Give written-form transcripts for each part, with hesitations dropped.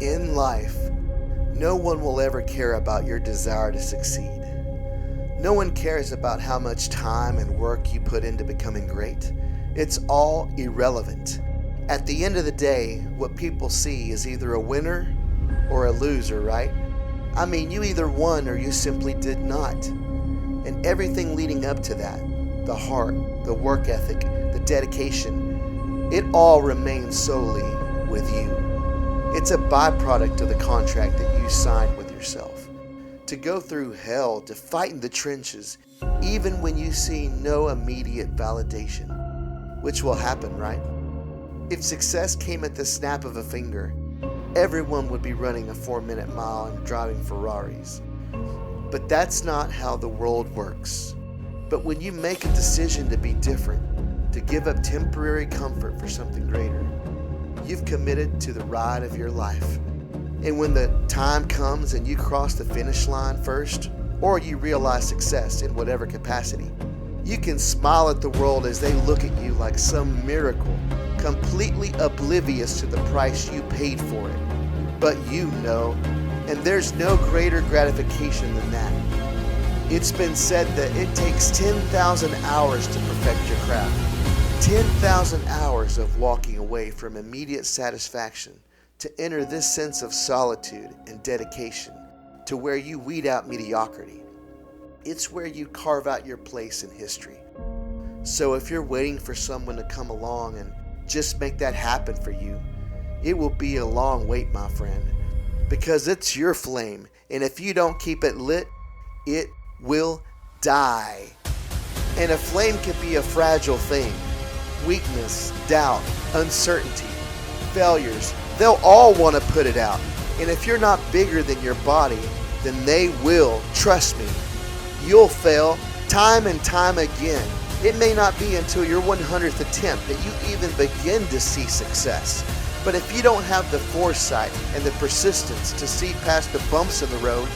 In life, no one will ever care about your desire to succeed. No one cares about how much time and work you put into becoming great. It's all irrelevant. At the end of the day, what people see is either a winner or a loser, right? I mean, you either won or you simply did not. And everything leading up to that, the heart, the work ethic, the dedication, it all remains solely with you. It's a byproduct of the contract that you signed with yourself. To go through hell, to fight in the trenches, even when you see no immediate validation, which will happen, right? If success came at the snap of a finger, everyone would be running a 4-minute mile and driving Ferraris. But that's not how the world works. But when you make a decision to be different, to give up temporary comfort for something greater, you've committed to the ride of your life. And when the time comes and you cross the finish line first, or you realize success in whatever capacity, you can smile at the world as they look at you like some miracle, completely oblivious to the price you paid for it. But you know, and there's no greater gratification than that. It's been said that it takes 10,000 hours to perfect your craft. 10,000 hours of walking away from immediate satisfaction to enter this sense of solitude and dedication to where you weed out mediocrity. It's where you carve out your place in history. So if you're waiting for someone to come along and just make that happen for you, it will be a long wait, my friend, because it's your flame, and if you don't keep it lit, it will die. And a flame can be a fragile thing. Weakness, doubt, uncertainty, failures, they'll all want to put it out. And if you're not bigger than your body, then they will. Trust me. You'll fail time and time again. It may not be until your 100th attempt that you even begin to see success. But if you don't have the foresight and the persistence to see past the bumps in the road,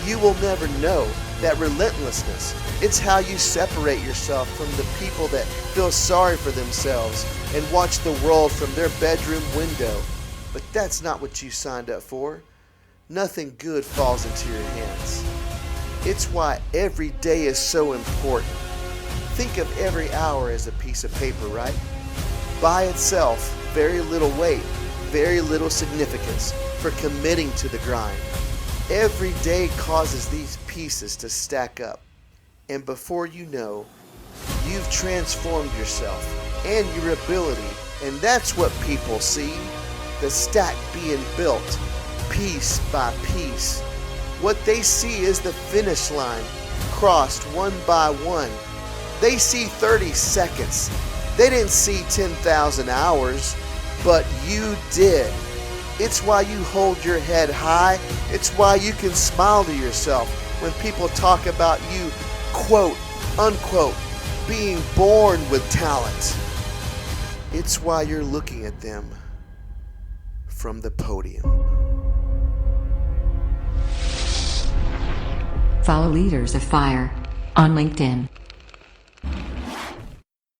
you will never know that relentlessness. It's how you separate yourself from the people that feel sorry for themselves and watch the world from their bedroom window. But that's not what you signed up for. Nothing good falls into your hands. It's why every day is so important. Think of every hour as a piece of paper, right? By itself, very little weight, very little significance for committing to the grind. Every day causes these pieces to stack up. And before you know, you've transformed yourself and your ability. And that's what people see. The stack being built, piece by piece. What they see is the finish line, crossed one by one. They see 30 seconds. They didn't see 10,000 hours, but you did. It's why you hold your head high. It's why you can smile to yourself when people talk about you, quote, unquote, being born with talent. It's why you're looking at them from the podium. Follow Leaders of Fire on LinkedIn.